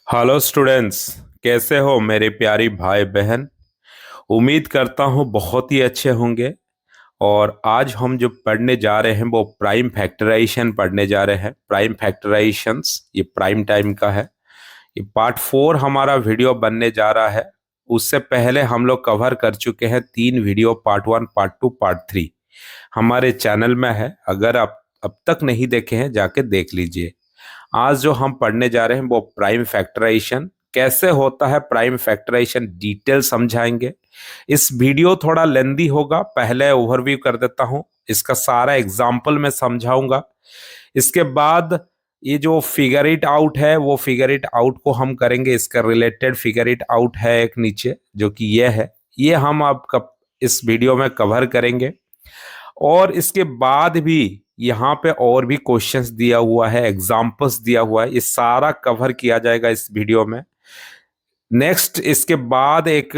Hello students. कैसे हो मेरे प्यारी भाई बहन। उम्मीद करता हूँ बहुत ही अच्छे होंगे। और आज हम जो पढ़ने जा रहे हैं वो प्राइम फैक्टराइजेशन पढ़ने जा रहे हैं। प्राइम फैक्टराइजेशंस ये प्राइम टाइम का है। ये पार्ट 4 हमारा वीडियो बनने जा रहा है। उससे पहले हम लोग कवर कर चुके हैं 3 वीडियो, पार्ट 1, पार्ट 2, पार्ट 3 हमारे चैनल में है। अगर आप अब तक नहीं देखे हैं जाके देख लीजिए। आज जो हम पढ़ने जा रहे हैं वो प्राइम फैक्टराइजेशन कैसे होता है, प्राइम फैक्टराइजेशन डिटेल समझाएंगे। इस वीडियो थोड़ा लेंदी होगा, पहले ओवरव्यू कर देता हूं, इसका सारा एग्जाम्पल मैं समझाऊंगा। इसके बाद ये जो फिगर इट आउट है वो फिगर इट आउट को हम करेंगे। इसका रिलेटेड फिगर इट आउट है एक नीचे, जो कि ये है, ये हम आपका इस वीडियो में कवर करेंगे। और इसके बाद भी यहाँ पे और भी क्वेश्चंस दिया हुआ है, एग्जाम्पल्स दिया हुआ है, ये सारा कवर किया जाएगा इस वीडियो में। नेक्स्ट इसके बाद एक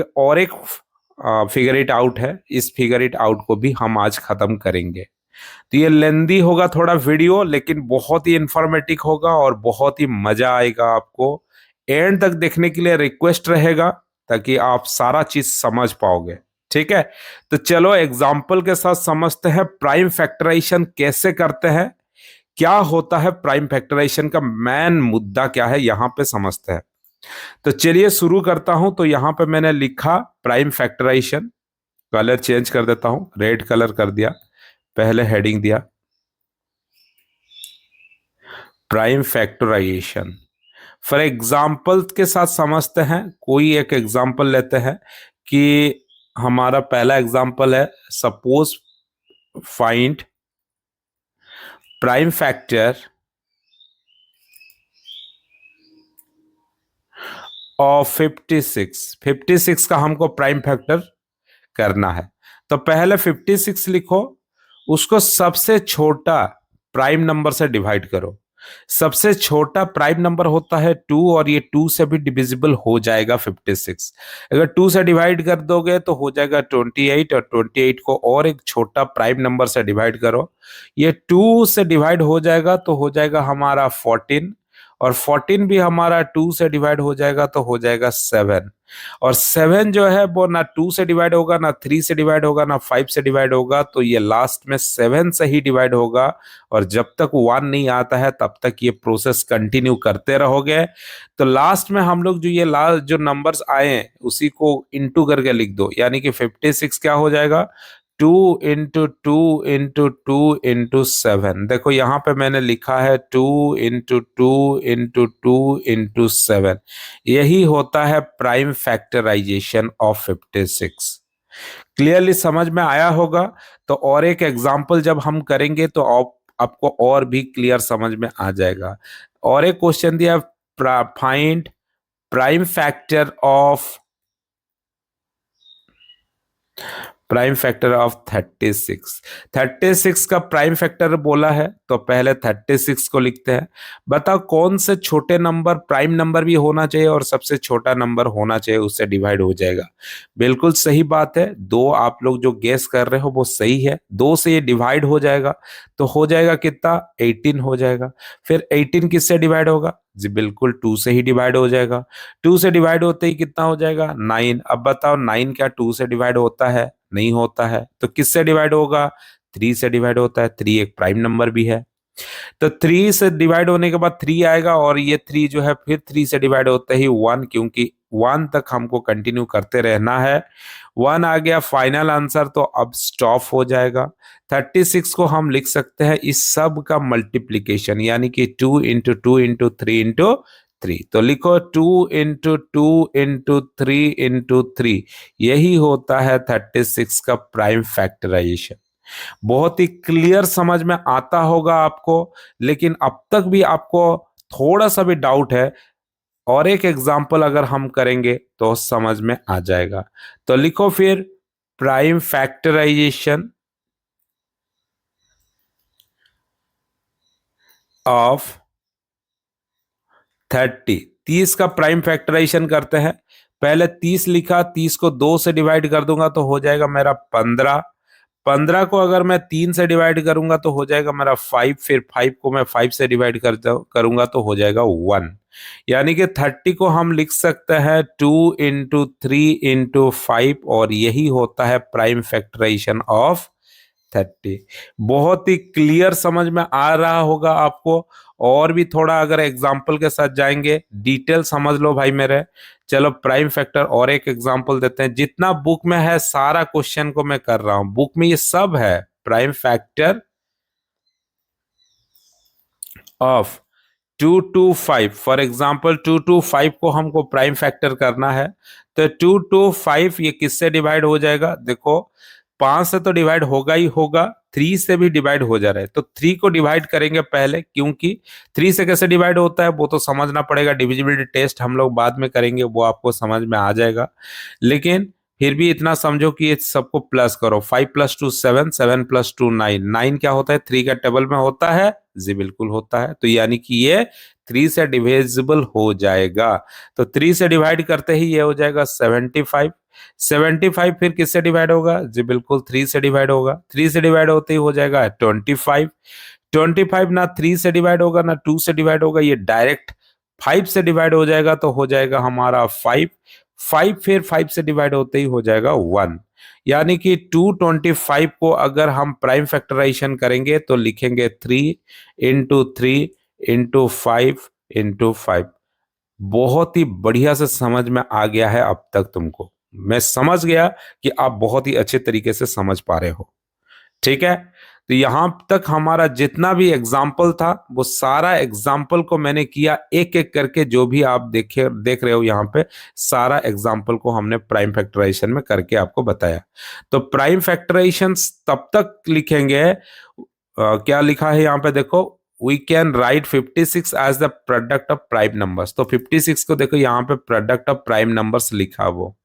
फिगर इट आउट है, इस फिगर इट आउट को भी हम आज खत्म करेंगे। तो ये लेंदी होगा थोड़ा वीडियो, लेकिन बहुत ही इंफॉर्मेटिव होगा और बहुत ही मजा आएगा आपको। एंड तक देखने के लिए रिक्वेस्ट रहेगा ताकि आप सारा चीज समझ पाओगे। ठीक है, तो चलो एग्जाम्पल के साथ समझते हैं प्राइम फैक्टराइजेशन कैसे करते हैं, क्या होता है प्राइम फैक्टराइजेशन का मेन मुद्दा क्या है, यहां पे समझते हैं। तो चलिए शुरू करता हूं। तो यहां पे मैंने लिखा प्राइम फैक्टराइजेशन, कलर चेंज कर देता हूं, रेड कलर कर दिया, पहले हेडिंग दिया प्राइम फैक्टराइजेशन। फॉर एग्जाम्पल के साथ समझते हैं। कोई एक एग्जाम्पल लेते हैं कि हमारा पहला एग्जाम्पल है, suppose find prime factor of 56। 56 का हमको प्राइम फैक्टर करना है। तो पहले 56 लिखो, उसको सबसे छोटा प्राइम नंबर से डिवाइड करो। सबसे छोटा प्राइम नंबर होता है 2, और ये 2 से भी डिविजिबल हो जाएगा 56। अगर 2 से डिवाइड कर दोगे तो हो जाएगा 28, और 28 को और एक छोटा प्राइम नंबर से डिवाइड करो, ये 2 से डिवाइड हो जाएगा तो हो जाएगा हमारा 14, और 14 भी हमारा 2 से डिवाइड हो जाएगा तो हो जाएगा 7। और 7 जो है वो ना 2 से डिवाइड होगा, ना 3 से डिवाइड होगा, ना 5 से डिवाइड होगा, तो ये लास्ट में 7 से ही डिवाइड होगा। और जब तक 1 नहीं आता है तब तक ये प्रोसेस कंटिन्यू करते रहोगे। तो लास्ट में हम लोग जो ये लास्ट जो नंबर्स आए हैं उसी को इंटू करके लिख दो, यानी कि 56 क्या हो जाएगा, 2 इंटू 2 इंटू 2 इंटू 7। देखो यहाँ पे मैंने लिखा है 2 इंटू 2 इंटू 2 इंटू 7। यही होता है प्राइम फैक्टराइजेशन ऑफ 56। क्लियरली समझ में आया होगा। तो और एक एग्जांपल जब हम करेंगे तो आपको और भी क्लियर समझ में आ जाएगा। और एक क्वेश्चन दिया, फाइंड प्राइम फैक्टर ऑफ 36। 36 का प्राइम फैक्टर बोला है तो पहले 36 को लिखते हैं। बताओ कौन से छोटे नंबर प्राइम नंबर भी होना चाहिए और सबसे छोटा नंबर होना चाहिए, उससे डिवाइड हो जाएगा। बिल्कुल सही बात है, दो आप लोग जो गेस कर रहे हो वो सही है। 2 से ये डिवाइड हो जाएगा तो हो जाएगा कितना, 18 हो जाएगा। फिर 18 किससे डिवाइड होगा जी, बिल्कुल 2 से ही डिवाइड हो जाएगा। 2 से डिवाइड होते ही कितना हो जाएगा, 9। अब बताओ 9 क्या 2 से डिवाइड होता है, नहीं होता है। तो किससे डिवाइड होगा, 3 से डिवाइड होता है। 3 एक प्राइम नंबर भी है। तो 3 से डिवाइड होने के बाद 3 आएगा, और ये 3 जो है फिर 3 से डिवाइड होते ही 1, क्योंकि 1 तक हमको कंटिन्यू करते रहना है। 1 आ गया फाइनल आंसर, तो अब स्टॉप हो जाएगा। 36 को हम लिख सकते हैं इस सब का मल्टीप्लीकेशन, यानी कि 2 इंटू 2 इंटू 3 इंटू 3। तो लिखो 2 इंटू 2 इंटू 3 इंटू 3। यही होता है 36 का प्राइम फैक्टराइजेशन। बहुत ही क्लियर समझ में आता होगा आपको, लेकिन अब तक भी आपको थोड़ा सा भी डाउट है, और एक एग्जांपल अगर हम करेंगे तो समझ में आ जाएगा। तो लिखो फिर प्राइम फैक्टराइजेशन ऑफ 30। 30 का प्राइम फैक्टराइजेशन करते हैं। पहले 30 लिखा, 30 को 2 से डिवाइड कर दूंगा तो हो जाएगा मेरा 15। 15 को अगर मैं 3 से डिवाइड करूंगा तो हो जाएगा मेरा 5, फिर 5 को मैं 5 से डिवाइड करूंगा तो हो जाएगा 1। यानी कि 30 को हम लिख सकते हैं 2 × 3 × 5, और यही होता है प्राइम फैक्टराइजेशन ऑफ 30। बहुत ही क्लियर समझ में आ रहा होगा आपको। और भी थोड़ा अगर एग्जाम्पल के साथ जाएंगे, डिटेल समझ लो भाई मेरे। चलो प्राइम फैक्टर और एक एग्जाम्पल देते हैं। जितना बुक में है सारा क्वेश्चन को मैं कर रहा हूं, बुक में ये सब है। Prime factor of 2 to 5, for example 2 to 5 को हमको प्राइम फैक्टर करना है, तो 2 to 5 ये किससे डिवाइड हो जाएगा? देखो 5 से तो डिवाइड होगा ही होगा, 3 से भी डिवाइड हो जा रहा है, तो 3 को डिवाइड करेंगे पहले, क्योंकि 3 से कैसे डिवाइड होता है वो तो समझना पड़ेगा। डिविजिबिलिटी टेस्ट हम लोग बाद में करेंगे, वो आपको समझ में आ जाएगा। लेकिन फिर भी इतना समझो कि ये सबको प्लस करो। 5 + 2 7, 7 + 2 9, 9 क्या होता है? 3 का टेबल में होता है जी, बिल्कुल होता है। तो यानी कि ये 3 से डिविजिबल हो जाएगा। तो 3 से डिवाइड करते ही ये हो जाएगा 75। 75 फिर किससे डिवाइड होगा? जी बिल्कुल 3 से डिवाइड होगा। 3 से डिवाइड होते ही हो जाएगा 25। 25 ना 3 से डिवाइड होगा ना 2 से डिवाइड होगा, ये डायरेक्ट 5 से डिवाइड हो जाएगा, तो हो जाएगा हमारा 5। 5 फिर 5 से डिवाइड होते ही हो जाएगा 1। यानी कि 225 को अगर हम प्राइम फैक्टराइजेशन करेंगे तो लिखेंगे 3 × 3 × 5 × 5। बहुत ही बढ़िया से समझ में आ गया है अब तक तुमको। मैं समझ गया कि आप बहुत ही अच्छे तरीके से समझ पा रहे हो। ठीक है, तो यहां तक हमारा जितना भी एग्जाम्पल था वो सारा एग्जाम्पल को मैंने किया एक एक करके। जो भी आप देख रहे हो यहाँ पे, सारा एग्जाम्पल को हमने प्राइम फैक्टराइजेशन में करके आपको बताया। तो प्राइम फैक्टराइजेशन तब तक लिखेंगे, क्या लिखा है यहाँ पे देखो, we can write 56 as the product of prime numbers. तो 56 को देखो यहाँ पे प्रोडक्ट ऑफ प्राइम नंबर्स लिखा, वो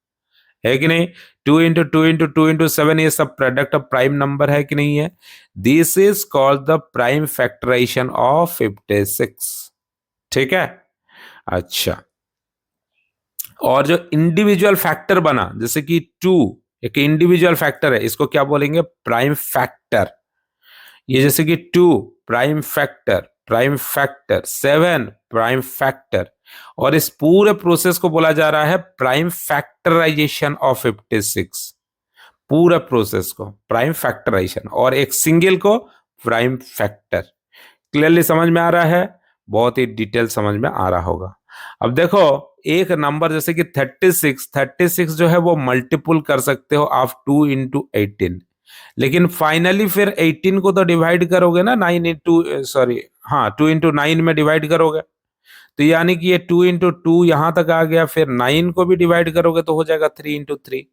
है कि नहीं? 2 × 2 × 2 × 7 ये सब प्रोडक्ट ऑफ प्राइम नंबर है कि नहीं है? This is called the prime factorization of 56। ठीक है, अच्छा। और जो इंडिविजुअल फैक्टर बना, जैसे कि 2 एक इंडिविजुअल फैक्टर है, इसको क्या बोलेंगे? Prime factor. ये जैसे कि 2 prime factor, prime factor 7 prime factor, और इस पूरे प्रोसेस को बोला जा रहा है प्राइम फैक्टराइजेशन ऑफ 56। पूरा प्रोसेस को प्राइम फैक्टराइजेशन, और एक सिंगल को प्राइम फैक्टर। क्लियरली समझ में आ रहा है? बहुत ही डिटेल समझ में आ रहा होगा। अब देखो एक नंबर जैसे कि 36 जो है वो मल्टीपुल कर सकते हो आप 2 × 18, लेकिन फाइनली फिर 18 को तो डिवाइड करोगे ना 9 इंटू, सॉरी हाँ 2 × 9 में डिवाइड करोगे। तो यानी कि ये 2 × 2 यहां तक आ गया, फिर 9 को भी डिवाइड करोगे तो हो जाएगा 3 × 3।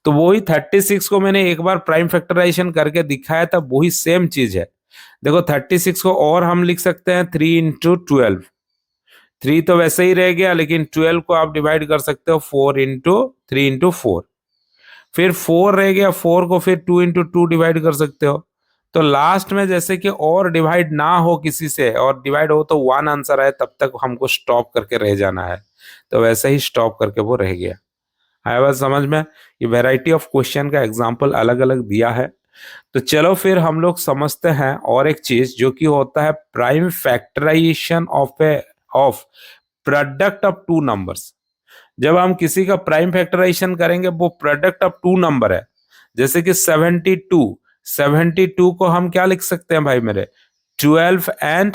तो वही 36 को मैंने एक बार प्राइम फैक्टराइजेशन करके दिखाया था, वही सेम चीज है। देखो 36 को और हम लिख सकते हैं 3 × 12। 3 तो वैसे ही रह गया, लेकिन 12 को आप डिवाइड कर सकते हो 3 × 4। फिर 4 रह गया, 4 को फिर 2 × 2 डिवाइड कर सकते हो। तो लास्ट में जैसे कि और डिवाइड ना हो किसी से, और डिवाइड हो तो 1 आंसर आए, तब तक हमको स्टॉप करके रह जाना है। तो वैसे ही स्टॉप करके वो रह गया। आया बात समझ में? ये वैरायटी ऑफ क्वेश्चन का एग्जाम्पल अलग अलग दिया है। तो चलो फिर हम लोग समझते हैं और एक चीज, जो कि होता है prime factorization of product of 2 numbers. जब हम किसी का प्राइम फैक्टराइजेशन करेंगे, वो प्रोडक्ट ऑफ 2 नंबर है। जैसे कि 72 को हम क्या लिख सकते हैं भाई मेरे? 12 और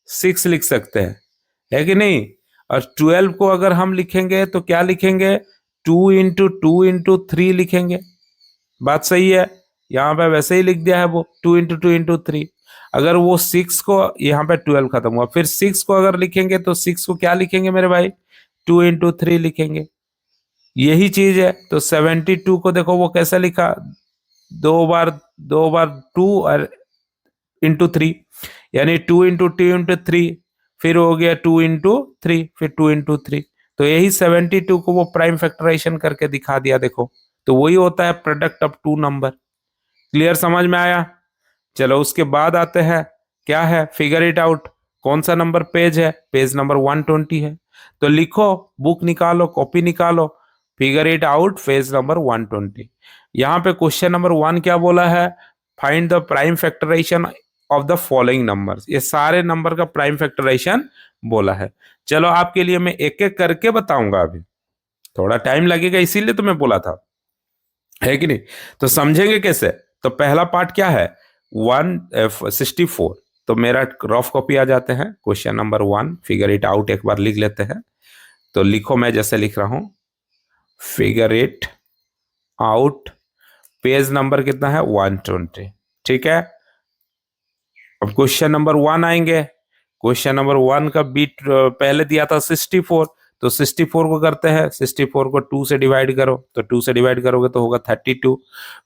6 लिख सकते हैं, है कि नहीं? और 12 को अगर हम लिखेंगे तो क्या लिखेंगे? 2 × 2 × 3 लिखेंगे। बात सही है? यहाँ पे वैसे ही लिख दिया है वो 2 × 2 × 3। अगर वो 6 को, यहाँ पे 12 खत्म हुआ, फिर 6 को अगर लिखेंगे तो 6 को क्या लिखेंगे मेरे भाई? 2 × 3 लिखेंगे। यही चीज है। तो 72 को देखो वो कैसे लिखा, दो बार 2 और × 3, यानी 2 × 2 × 3, फिर हो गया 2 × 3, फिर 2 × 3। तो यही 72 को वो प्राइम फैक्टराइजेशन करके दिखा दिया। देखो, तो वही होता है प्रोडक्ट ऑफ 2 नंबर। क्लियर समझ में आया? चलो उसके बाद आते हैं, क्या है? Figure it out. कौन सा नंबर पेज है? पेज नंबर 120 है। तो लिखो, बुक निकालो, कॉपी निकालो, figure it out page number 120। यहाँ पे क्वेश्चन नंबर 1 क्या बोला है, find the prime factorization of the following numbers. ये सारे नंबर का प्राइम फैक्टराइजेशन बोला है। चलो आपके लिए मैं एक एक करके बताऊंगा, अभी थोड़ा टाइम लगेगा इसीलिए तो मैं बोला था, है कि नहीं। तो समझेंगे कैसे। तो पहला पार्ट क्या है, 164। तो मेरा रफ कॉपी आ जाते हैं, question number 1 figure it out एक बार लिख लेते हैं। तो लिखो, मैं जैसे लिख रहा हूं, figure it out, page number कितना है 120। ठीक है, अब क्वेश्चन नंबर 1 आएंगे। क्वेश्चन नंबर 1 का बीट पहले दिया था 64। तो 64 को करते हैं, 64 को 2 से डिवाइड करो, तो 2 से डिवाइड करोगे तो होगा 32।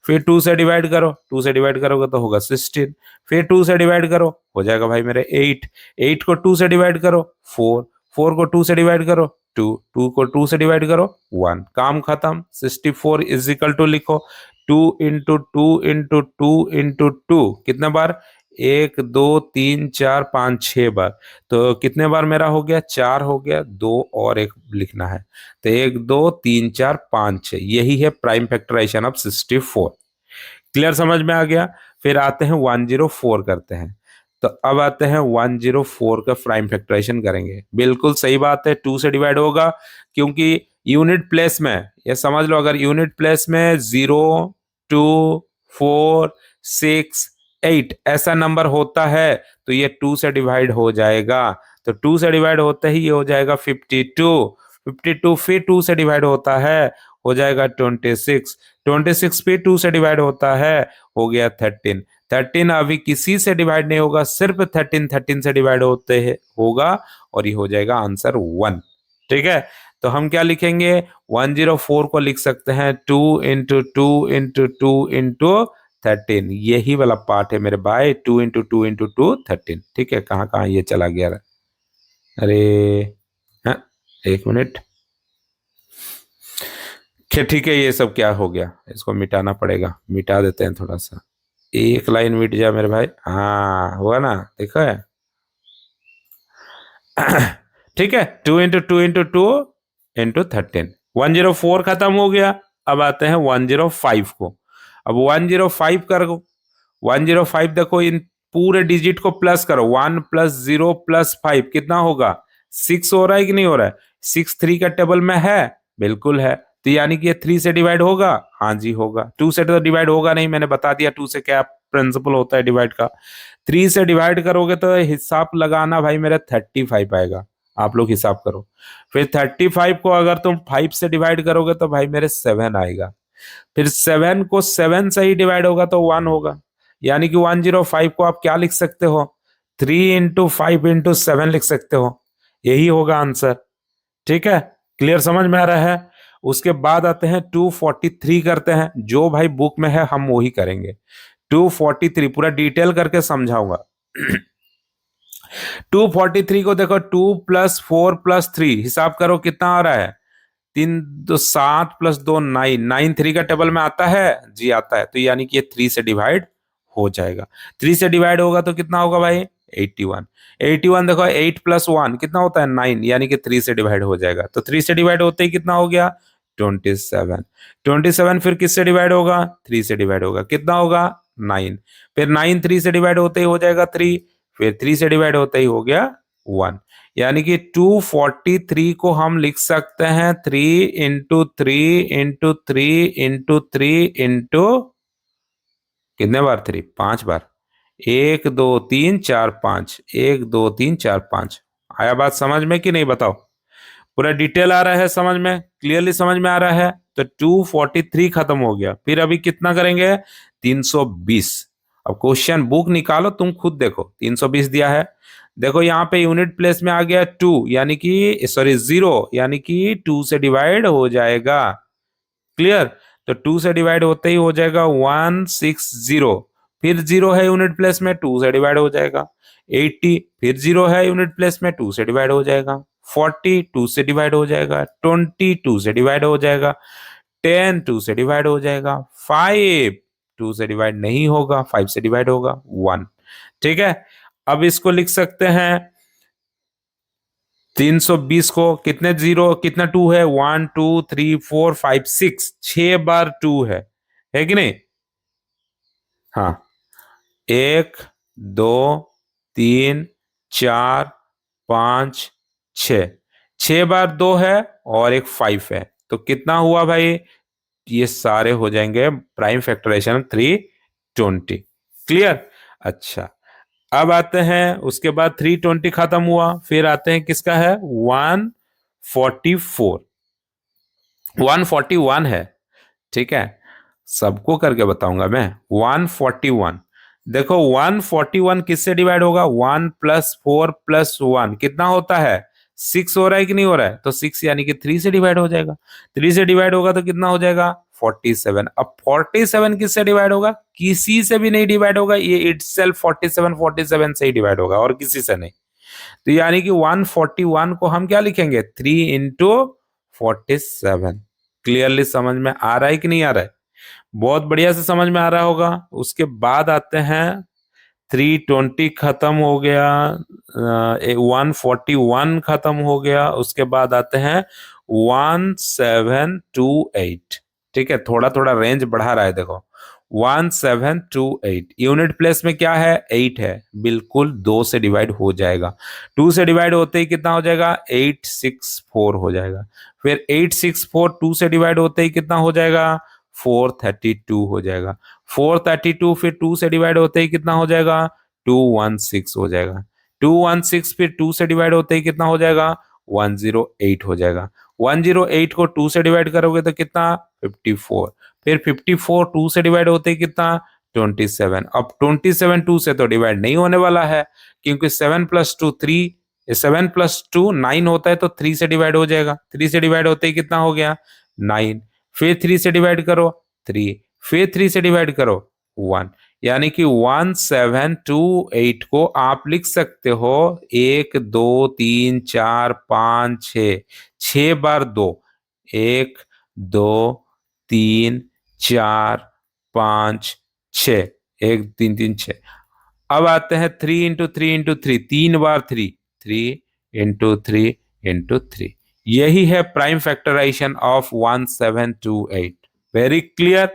फिर 2 से डिवाइड करो, 2 से डिवाइड करोगे तो होगा 16। फिर 2 से डिवाइड करो, हो जाएगा भाई मेरे 8। 8 को 2 से डिवाइड करो 4। 4 को 2 से डिवाइड करो 2। 2 को 2 से डिवाइड करो 1। काम खत्म। 64 इज इक्वल टू लिखो 2 इंटू 2 इंटू 2 इंटू 2, कितने बार, 1 2 3 4 5 6 बार। तो कितने बार मेरा हो गया, 4 हो गया, 2 और 1 लिखना है। तो 1 2 3 4 5 6, यही है प्राइम फैक्टराइजेशन ऑफ 64। क्लियर, समझ में आ गया। फिर आते हैं 104 करते हैं। तो अब आते हैं 104 का प्राइम फैक्टराइजेशन करेंगे। बिल्कुल सही बात है, 2 से डिवाइड होगा, क्योंकि यूनिट प्लेस में, ये समझ लो, अगर यूनिट प्लेस में 0 2 4 6 8 ऐसा नंबर होता है तो ये 2 से डिवाइड हो जाएगा। तो 2 से डिवाइड होते ही ये हो जाएगा 52। 52 फिर 2 से डिवाइड होता है, हो जाएगा 26। 26 फिर 2 से डिवाइड होता है, हो गया 13। 13 अभी किसी से डिवाइड नहीं होगा, सिर्फ 13 13 से डिवाइड होते है होगा, और ये हो जाएगा आंसर 1। ठीक है, तो हम क्या लिखेंगे, 104 को लिख सकते हैं 2 इंटू 2 इंटू 2 इंटू 13। यही वाला पार्ट है मेरे भाई, 2 इंटू 2 इंटू 2 13। ठीक है, कहाँ कहाँ ये चला गया, अरे हाँ, एक मिनट। ठीक है, ये सब क्या हो गया, इसको मिटाना पड़ेगा, मिटा देते हैं थोड़ा सा। एक लाइन मिट जाए मेरे भाई, हाँ हुआ ना, देखो है। ठीक है, 2 इंटू 2 इंटू 2 इंटू 13। 104 खत्म हो गया। अब आते हैं 105 को। अब 105 कर, 105 देखो, इन पूरे डिजिट को प्लस करो, 1 प्लस 0 प्लस 5 कितना होगा, 6 हो रहा है कि नहीं हो रहा है। 6 3 का टेबल में है, बिल्कुल है। तो यानी कि ये 3 से डिवाइड होगा, हाँ जी होगा। 2 से तो डिवाइड होगा नहीं, मैंने बता दिया 2 से क्या प्रिंसिपल होता है डिवाइड का। 3 से डिवाइड करोगे तो हिसाब लगाना भाई, मेरा 35 आएगा। आप लोग हिसाब करो। फिर 35 को अगर तुम 5 से डिवाइड करोगे तो भाई मेरे 7 आएगा। फिर 7 को 7 से ही डिवाइड होगा तो 1 होगा। यानी कि 105 को आप क्या लिख सकते हो, 3 इंटू 5 इंटू 7 लिख सकते हो, यही होगा आंसर। ठीक है, क्लियर, समझ में आ रहा है। उसके बाद आते हैं 243 करते हैं, जो भाई बुक में है हम वही करेंगे। 243 पूरा डिटेल करके समझाऊंगा। 243 को देखो, 2 प्लस 4 प्लस 3, हिसाब करो कितना आ रहा है, 3 2 7 प्लस 2 9। 9 3 का टेबल में आता है जी, आता है। तो यानी कि ये 3 से डिवाइड हो जाएगा। 3 से डिवाइड होगा तो कितना होगा भाई, 81। 81 देखो, 8 प्लस 1 कितना होता है 9, यानी कि 3 से डिवाइड हो जाएगा। तो 3 से डिवाइड होते ही कितना हो गया, 27। 27 फिर किससे डिवाइड होगा, 3 से डिवाइड होगा, कितना होगा 9। फिर 9 3 से डिवाइड होते ही हो जाएगा 3। फिर 3 से डिवाइड होते ही हो गया 1। यानी कि 243 को हम लिख सकते हैं 3 इंटू 3 इंटू 3 इंटू 3 इंटू, कितने बार 3, 5 बार, 1 2 3 4 5, 1 2 3 4 5। आया बात समझ में कि नहीं, बताओ। पूरा डिटेल आ रहा है समझ में, क्लियरली समझ में आ रहा है। तो 243 खत्म हो गया। फिर अभी कितना करेंगे, 320। अब क्वेश्चन बुक निकालो, तुम खुद देखो, 320 दिया है। देखो यहाँ पे यूनिट प्लेस में आ गया 2, यानी कि सॉरी 0, यानी कि 2 से डिवाइड हो जाएगा। क्लियर, तो 2 से डिवाइड होते ही हो जाएगा 160। फिर 0 है यूनिट प्लेस में, 2 से डिवाइड हो जाएगा। 80 फिर 0 है यूनिट प्लेस में, 2 से डिवाइड हो जाएगा। 40 2 से डिवाइड हो जाएगा। 20 2 से डिवाइड हो जाएगा। 10 2 से डिवाइड हो जाएगा। 5 2 से डिवाइड नहीं होगा, 5 से डिवाइड होगा 1। ठीक है, अब इसको लिख सकते हैं 320 को कितने जीरो कितना टू है, 1 2 3 4 5 6, 6 बार टू है कि नहीं? हाँ, 1 2 3 4 5 6, 6 बार 2 है और एक 5 है, तो कितना हुआ भाई? ये सारे हो जाएंगे प्राइम फैक्टराइजेशन 320। क्लियर? अच्छा, अब आते हैं उसके बाद 320 खत्म हुआ, फिर आते हैं किसका है, 144, 141 है। ठीक है, सबको करके बताऊंगा मैं। 141, देखो 141 किससे डिवाइड होगा, 1 + 4 + 1 कितना होता है, 6 हो रहा है कि नहीं हो रहा है, तो 6 यानी कि 3 से डिवाइड हो जाएगा। 3 से डिवाइड होगा तो कितना हो जाएगा, 47। अब 47 किससे डिवाइड होगा, किसी से भी नहीं डिवाइड होगा, ये इटसेल्फ 47 से ही डिवाइड होगा और किसी से नहीं। तो यानी कि 141 को हम क्या लिखेंगे, 3 × 47। क्लियरली समझ में आ रहा है कि नहीं आ रहा है? बहुत बढ़िया से समझ में आ रहा होगा। उसके बाद आते हैं 320 खत्म हो गया, 141 खत्म हो गया, उसके बाद आते हैं 1728। ठीक है, थोड़ा थोड़ा रेंज बढ़ा रहा है, देखो 1728 यूनिट प्लेस में क्या है, 8 है, बिल्कुल 2 से डिवाइड हो जाएगा। 2 से डिवाइड होते ही कितना हो जाएगा, 864 हो जाएगा। फिर 864 2 से डिवाइड होते ही कितना हो जाएगा, 432 हो जाएगा। 432 फिर 2 से डिवाइड होते ही कितना हो जाएगा, 216 हो जाएगा। 216 फिर 2 से डिवाइड होते ही कितना हो जाएगा, 108 हो जाएगा। 108 को 2 से डिवाइड करोगे तो कितना, 54। फिर 54 2 से डिवाइड होते ही कितना, 27। अब 27 2 से तो डिवाइड नहीं होने वाला है, क्योंकि 7 + 2 3, 7 + 2 9 होता है, तो 3 से डिवाइड हो जाएगा। 3 से डिवाइड होते ही कितना हो गया, 9। फिर 3 से डिवाइड करो, 3। फिर 3 से डिवाइड करो, 1। यानी कि 1728 को आप लिख सकते हो 1 2 3 4 5 6, 6 बार 2, 1 2 3 4 5 6, 1 3 3 6। अब आते हैं 3 × 3 × 3, 3 बार 3, 3 × 3 × 3। यही है prime factorization of 1728। Very clear?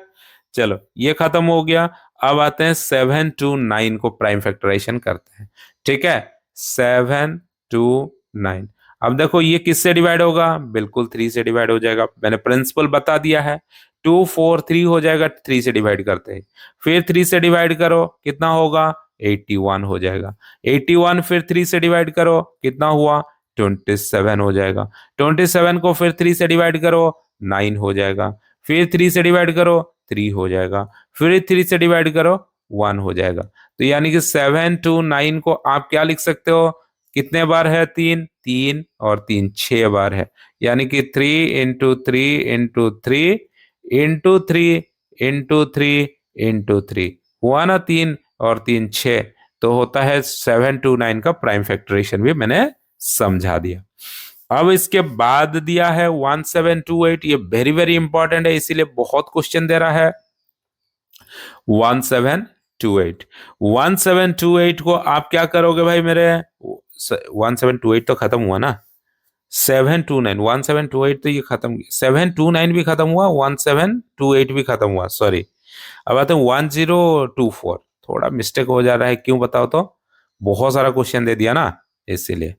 चलो ये खत्म हो गया। अब आते हैं 729 को प्राइम फैक्टराइजेशन करते हैं। ठीक है, 729। अब देखो ये किससे डिवाइड होगा, बिल्कुल 3 से डिवाइड हो जाएगा, मैंने प्रिंसिपल बता दिया है। 243 हो जाएगा 3 से डिवाइड करते हैं। फिर 3 से डिवाइड करो कितना होगा, 81 हो जाएगा। 81 फिर 3 से डिवाइड करो कितना हुआ, 27 हो जाएगा। 27 को फिर 3 से डिवाइड करो, 9 हो जाएगा। फिर 3 से डिवाइड करो, 3 हो जाएगा। फिर 3 से डिवाइड करो, 1 हो जाएगा। तो यानी कि 729 को आप क्या लिख सकते हो, कितने बार है, 3, 3 और 3 6 बार है। यानी कि 3 × 3 × 3 × 3 × 3 × 3 हुआ ना, 3 और 3 6, तो होता है 729 का प्राइम फैक्टराइजेशन भी मैंने समझा दिया। अब इसके बाद दिया है 1728, ये वेरी वेरी इंपॉर्टेंट है, इसीलिए बहुत क्वेश्चन दे रहा है। 1728, 1728 को आप क्या करोगे भाई मेरे, 1728 तो खत्म हुआ ना, 729, 1728 तो ये खत्म, 729 भी खत्म हुआ, 1728 भी खत्म हुआ, सॉरी। अब आते हैं 1024, थोड़ा मिस्टेक हो जा रहा है, क्यों बताओ तो, बहुत सारा क्वेश्चन दे दिया ना, इसीलिए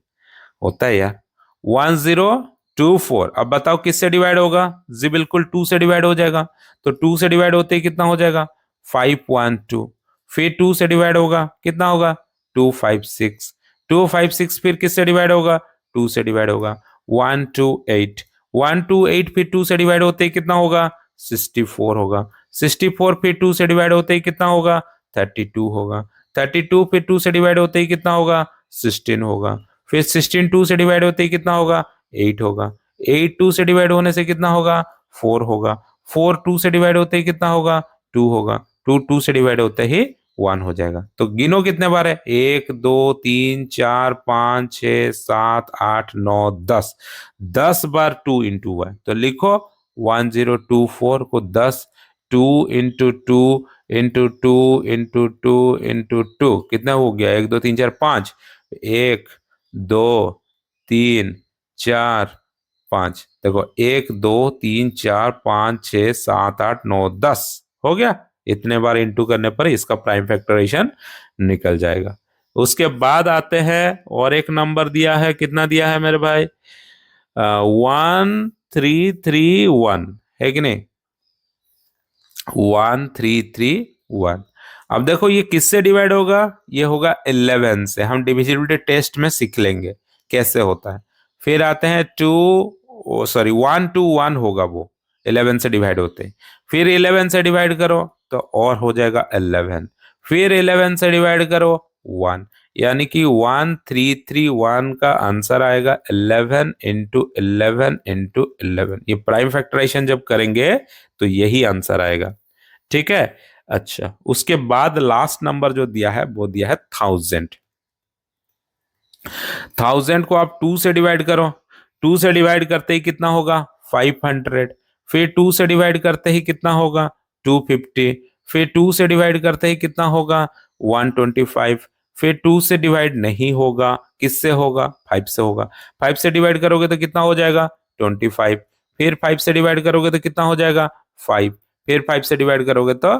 होता है यार। 1024, अब बताओ किससे डिवाइड होगा, जी बिल्कुल 2 से डिवाइड हो जाएगा। तो 2 से डिवाइड होते ही कितना हो जाएगा, 512। फिर 2 से डिवाइड होगा कितना होगा, 256। 256 फिर किससे डिवाइड होगा, 2 से डिवाइड होगा, 128। 128 फिर 2 से डिवाइड होते ही कितना होगा, 64 होगा। 64 फिर 2 से डिवाइड होते ही कितना होगा, 32 होगा। 32 फिर 2 से डिवाइड होते ही कितना होगा, 16 होगा। फिर 16 2 से डिवाइड होते ही कितना होगा, 8 होगा। 8 2 से डिवाइड होने से कितना होगा, 4 होगा। 4 2 से डिवाइड होते ही कितना होगा, 2 होगा। 2 2 से डिवाइड होते ही 1 हो जाएगा। तो गिनो कितने बार है, 1 2 3 4 5 6 7 8 9 10, 10 बार 2 इंटू है, तो लिखो 1024 को 10, 2 × 2 × 2 × 2 × 2 कितना हो गया, 1 2 3 4 5, 1 2 3 4 5, देखो 1 2 3 4 5 6 7 8 9 10 हो गया। इतने बार इंटू करने पर इसका प्राइम फैक्टराइजेशन निकल जाएगा। उसके बाद आते हैं और एक नंबर दिया है, कितना दिया है मेरे भाई, 1331 है कि नहीं, 1331। अब देखो ये किससे डिवाइड होगा, ये होगा 11 से। हम डिविजिबिलिटी टेस्ट में सीख लेंगे कैसे होता है। फिर आते हैं 1 to 1 होगा वो, 11 से डिवाइड होते हैं। फिर 11 से डिवाइड करो तो और हो जाएगा 11, फिर 11 से डिवाइड करो 1, यानी कि 1331 का आंसर आएगा 11 इंटू 11 इंटू 11। ये प्राइम फैक्टराइजेशन जब करेंगे तो यही आंसर आएगा। ठीक है। अच्छा, उसके बाद लास्ट नंबर जो दिया है वो दिया है 1000। 1000 को आप 2 से डिवाइड करो, 2 से डिवाइड करते ही कितना होगा 500, फिर 2 से डिवाइड करते ही कितना होगा 250, फिर 2 से डिवाइड करते ही कितना होगा 125, फिर 2 से डिवाइड नहीं होगा, किससे होगा 5 से होगा। 5 से डिवाइड करोगे तो कितना हो जाएगा 25, फिर 5 से डिवाइड करोगे तो कितना हो जाएगा 5, फिर 5 से डिवाइड करोगे तो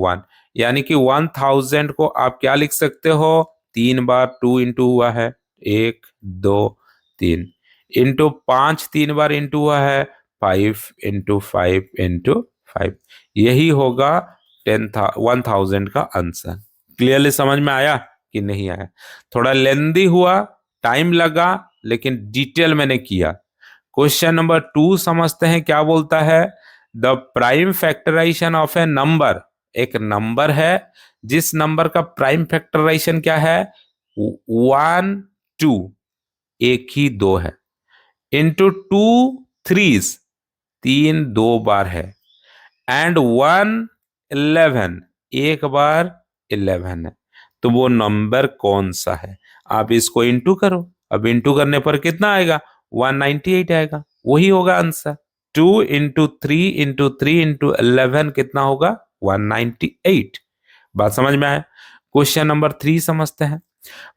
1, यानी कि 1000 को आप क्या लिख सकते हो, 3 बार 2 इंटू हुआ है 1 2 3, इंटू 5 3 बार इंटू हुआ है 5 इंटू 5 इंटू 5, यही होगा 1000 का आंसर। क्लियरली समझ में आया कि नहीं आया? थोड़ा लेंदी हुआ, टाइम लगा, लेकिन डिटेल मैंने किया। क्वेश्चन नंबर 2 समझते हैं क्या बोलता है। The prime factorization of a number, एक नंबर है जिस नंबर का प्राइम फैक्टराइजेशन क्या है 1 2, एक ही 2 है, इंटू 2 3, 3 2 बार है, एंड 1 11, एक बार 11 है, तो वो नंबर कौन सा है। आप इसको इंटू करो, अब इंटू करने पर कितना आएगा 198 आएगा, वही होगा आंसर। 2 इंटू 3 इंटू 3 इंटू 11 कितना होगा 198। बात समझ में आया? क्वेश्चन नंबर 3 समझते हैं।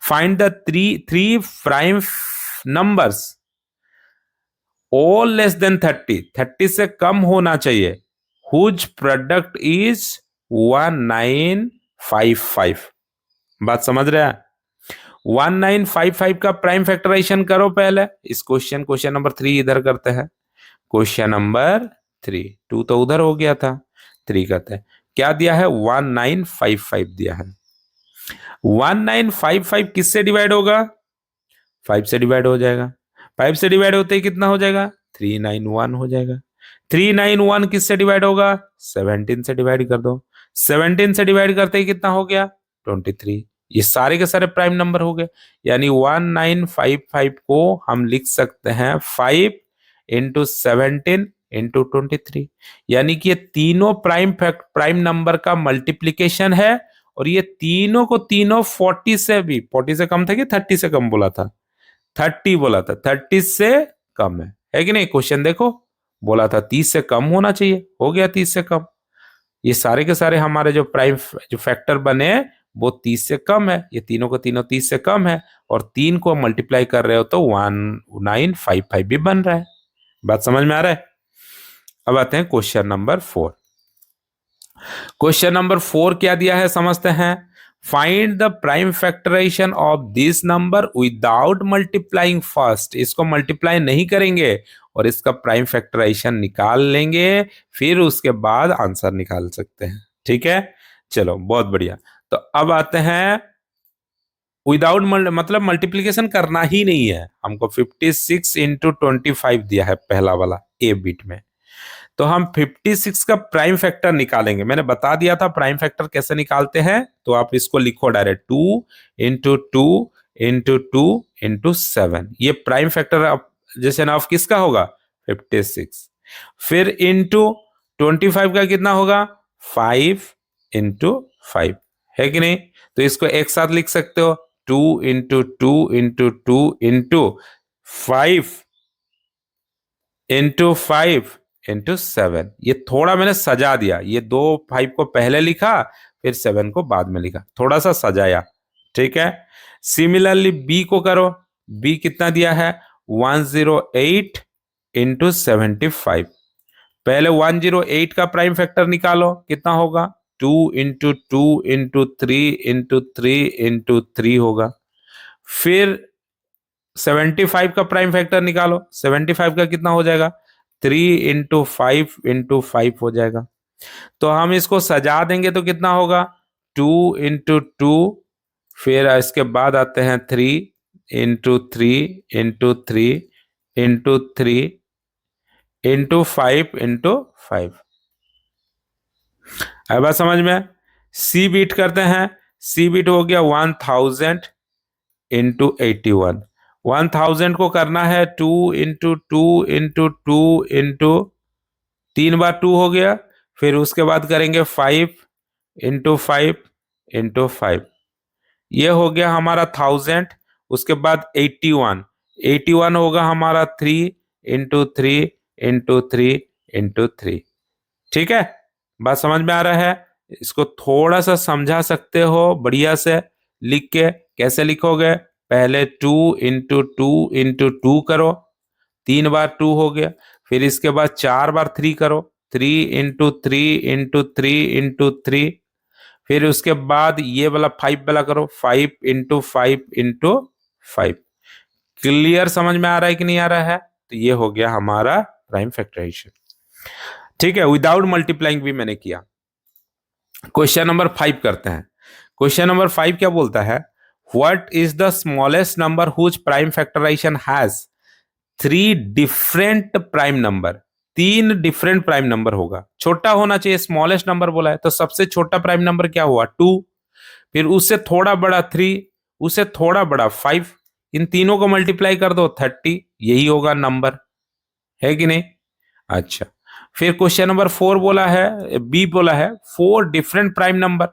Find the three prime numbers all less than 30, 30 से कम होना चाहिए, हुज प्रोडक्ट इज 1955। बात समझ रहे हैं? 1955 का प्राइम फैक्टराइजेशन करो पहले। इस क्वेश्चन नंबर 3 इधर करते हैं। क्वेश्चन नंबर 3, 2 तो उधर हो गया था, 3 करते हैं। क्या दिया है 1955 दिया है। 1955 किससे डिवाइड होगा 5 से डिवाइड हो जाएगा, 5 से डिवाइड होते ही कितना हो जाएगा 391 हो जाएगा। 391 किससे डिवाइड होगा 17 से डिवाइड कर दो, 17 से डिवाइड करते ही कितना हो गया 23। ये सारे के सारे प्राइम नंबर हो गए, यानी 1955 को हम लिख सकते हैं 5 इंटू 17 इंटू 23, यानी कि ये तीनों प्राइम नंबर का मल्टीप्लीकेशन है। और ये तीनों को तीनों 40 से भी, 40 से कम था कि 30 से कम बोला था, 30 बोला था, 30 से कम है कि नहीं। क्वेश्चन देखो, बोला था 30 से कम होना चाहिए, हो गया 30 से कम। ये सारे के सारे हमारे जो प्राइम जो फैक्टर बने वो 30 से कम है, ये तीनों को तीनों 30 से कम है, और 3 को मल्टीप्लाई कर रहे हो तो 1955 भी बन रहा है। बात समझ में आ रहा है? अब आते हैं क्वेश्चन नंबर 4। क्वेश्चन नंबर 4 क्या दिया है समझते हैं। Find the prime factorization of this number without multiplying first, इसको मल्टीप्लाई नहीं करेंगे और इसका प्राइम फैक्टराइजेशन निकाल लेंगे, फिर उसके बाद आंसर निकाल सकते हैं। ठीक है, चलो बहुत बढ़िया। तो अब आते हैं विदाउट मतलब मल्टीप्लीकेशन करना ही नहीं है हमको। 56 इंटू 25 दिया है पहला वाला ए बिट में, तो हम 56 का प्राइम फैक्टर निकालेंगे। मैंने बता दिया था प्राइम फैक्टर कैसे निकालते हैं, तो आप इसको लिखो डायरेक्ट 2 इंटू 2 इंटू 2 इंटू 7, ये प्राइम फैक्टर जैसे ना किसका होगा 56, फिर इंटू 25 का कितना होगा 5 इंटू 5, है कि नहीं। तो इसको एक साथ लिख सकते हो 2 into 2 into 2 into 5 into 5 into 7। ये थोड़ा मैंने सजा दिया, ये 5 को पहले लिखा फिर 7 को बाद में लिखा, थोड़ा सा सजाया। ठीक है, सिमिलरली बी को करो। बी कितना दिया है 108 इंटू 75। पहले 108 का प्राइम फैक्टर निकालो, कितना होगा? 2 इंटू 2 इंटू 3 इंटू 3 होगा। फिर 75 का प्राइम फैक्टर निकालो, 75 का कितना हो जाएगा? 3 इंटू 5 हो जाएगा। तो हम इसको सजा देंगे तो कितना होगा? 2 इंटू 2, फिर इसके बाद आते हैं 3 इंटू 3 इंटू 3 इंटू 5 इंटू 5। अब बात समझ में? सी बीट करते हैं। सी बीट हो गया 1000 इंटू 81। 1000 को करना है 2 इंटू 2 इंटू 2 इंटू 3 बार 2 हो गया। फिर उसके बाद करेंगे 5 इंटू 5 इंटू 5, ये हो गया हमारा 1000। उसके बाद 81, 81 होगा हमारा 3 इंटू 3 इंटू 3 इंटू 3। ठीक है, बात समझ में आ रहा है? इसको थोड़ा सा समझा सकते हो बढ़िया से लिख के। कैसे लिखोगे? पहले 2 इंटू 2 इंटू 2 करो, 3 बार 2 हो गया। फिर इसके बाद 4 बार 3 करो, 3 इंटू 3 इंटू 3 इंटू 3। फिर उसके बाद ये वाला 5 वाला करो, 5 इंटू 5 इंटू 5। क्लियर समझ में आ रहा है कि नहीं आ रहा है? तो ये हो गया हमारा प्राइम फैक्टराइजेशन। ठीक है, विदाउट मल्टीप्लाइंग भी मैंने किया। क्वेश्चन नंबर 5 करते हैं। क्वेश्चन नंबर 5 क्या बोलता है? What is the smallest number whose prime factorization has 3 different prime number? 3 different prime number होगा, छोटा होना चाहिए। स्मॉलेस्ट नंबर बोला है तो सबसे छोटा प्राइम नंबर क्या हुआ? 2। फिर उससे थोड़ा बड़ा 3, उससे थोड़ा बड़ा 5। इन तीनों को मल्टीप्लाई कर दो 30, यही होगा नंबर, है कि नहीं? अच्छा, फिर क्वेश्चन नंबर 4 बोला है, बी बोला है 4 different prime number,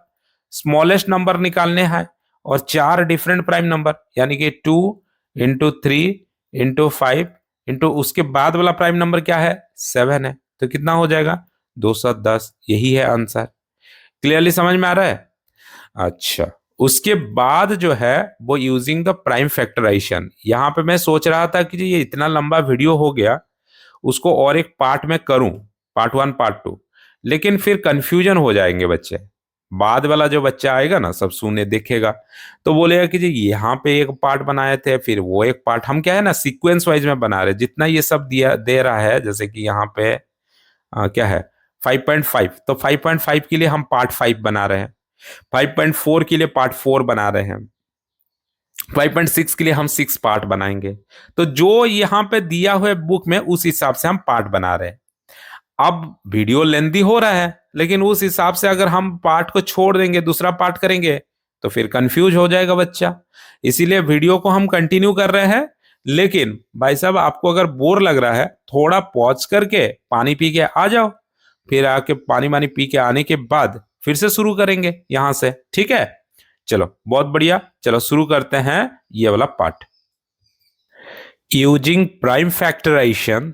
smallest number निकालने हैं और 4 डिफरेंट प्राइम नंबर, यानी कि 2 इंटू 3 इंटू 5 इंटू उसके बाद वाला प्राइम नंबर क्या है? 7 है। तो कितना हो जाएगा? 210। यही है आंसर। क्लियरली समझ में आ रहा है? अच्छा, उसके बाद जो है वो यूजिंग द प्राइम फैक्टराइजेशन। यहां पे मैं सोच रहा था कि ये इतना लंबा वीडियो हो गया, उसको और एक पार्ट में करूं, पार्ट 1 पार्ट 2, लेकिन फिर कंफ्यूजन हो जाएंगे बच्चे। बाद वाला जो बच्चा आएगा ना, सब सुने देखेगा तो बोलेगा कि जी यहाँ पे एक पार्ट बनाए थे, फिर वो एक पार्ट। हम क्या है ना, सीक्वेंस वाइज में बना रहे, जितना ये सब दिया दे रहा है। जैसे कि यहाँ पे क्या है 5.5, तो 5.5 के लिए हम पार्ट 5 बना रहे हैं, 5.4 के लिए पार्ट 4 बना रहे हैं, 5.6 के लिए हम 6 पार्ट बनाएंगे। तो जो यहाँ पे दिया हुआ है बुक में, उस हिसाब से हम पार्ट बना रहे हैं। अब वीडियो लेंदी हो रहा है, लेकिन उस हिसाब से अगर हम पार्ट को छोड़ देंगे, दूसरा पार्ट करेंगे, तो फिर कंफ्यूज हो जाएगा बच्चा। इसीलिए वीडियो को हम कंटिन्यू कर रहे हैं। लेकिन भाई साहब, आपको अगर बोर लग रहा है, थोड़ा पॉज करके पानी पी के आ जाओ, फिर आके पानी वानी पी के आने के बाद फिर से शुरू करेंगे यहां से। ठीक है, चलो बहुत बढ़िया। चलो शुरू करते हैं ये वाला part. Using prime factorization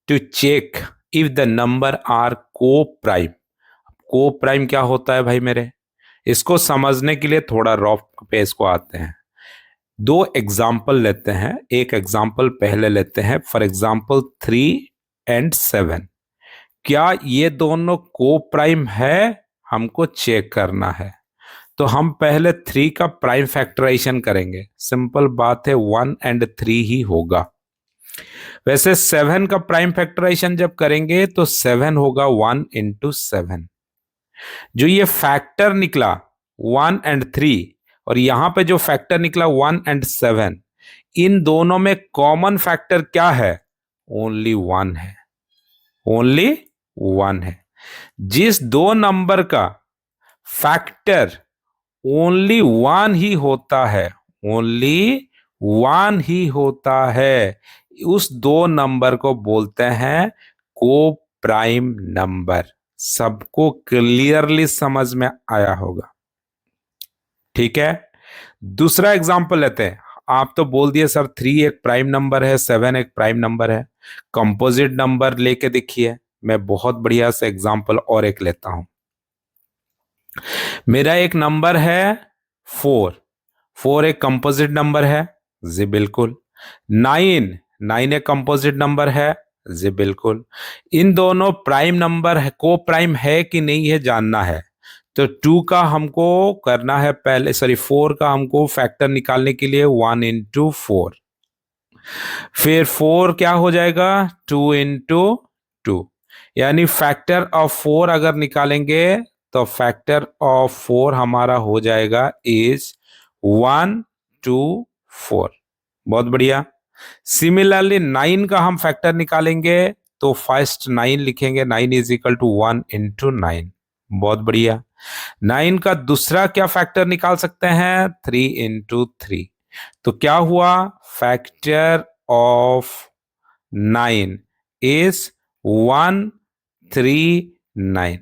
to check if the number are coprime. Coprime क्या होता है भाई मेरे? इसको समझने के लिए थोड़ा रॉफ पे इसको आते हैं। 2 एग्जाम्पल लेते हैं। एक एग्जाम्पल पहले लेते हैं, फॉर एग्जाम्पल 3 और 7। क्या ये दोनों को प्राइम है? हमको चेक करना है। तो हम पहले 3 का प्राइम फैक्टराइजेशन करेंगे। सिंपल बात है, 1 और 3 ही होगा। वैसे 7 का प्राइम फैक्टराइजेशन जब करेंगे तो 7 होगा 1 इंटू 7। जो ये फैक्टर निकला 1 और 3, और यहां पे जो फैक्टर निकला 1 और 7, इन दोनों में कॉमन फैक्टर क्या है? ओनली 1 है। ओनली 1 है। जिस दो नंबर का फैक्टर ओनली 1 ही होता है, ओनली 1 ही होता है, उस दो नंबर को बोलते हैं को प्राइम नंबर। सबको क्लियरली समझ में आया होगा? ठीक है, दूसरा एग्जांपल लेते हैं। आप तो बोल दिए सर 3 एक प्राइम नंबर है, 7 एक प्राइम नंबर है। कंपोजिट नंबर लेके देखिए। मैं बहुत बढ़िया से एग्जांपल और एक लेता हूं। मेरा एक नंबर है 4। 4 एक कंपोजिट नंबर है जी, बिल्कुल। 9 9 एक कंपोजिट नंबर है जी बिल्कुल। इन दोनों प्राइम नंबर है, को प्राइम है कि नहीं है जानना है। तो 2 का हमको करना है पहले, सॉरी 4 का हमको फैक्टर निकालने के लिए 1 इंटू 4, फिर 4 क्या हो जाएगा 2 इंटू 2, यानी फैक्टर ऑफ 4 अगर निकालेंगे तो फैक्टर ऑफ 4 हमारा हो जाएगा इज 1 2 4। बहुत बढ़िया। सिमिलरली 9 का हम फैक्टर निकालेंगे तो फर्स्ट 9 लिखेंगे, 9 इज इक्वल टू 1 इंटू 9। बहुत बढ़िया। 9 का दूसरा क्या फैक्टर निकाल सकते हैं 3 इंटू 3। तो क्या हुआ फैक्टर ऑफ 9 इज 1 3 9।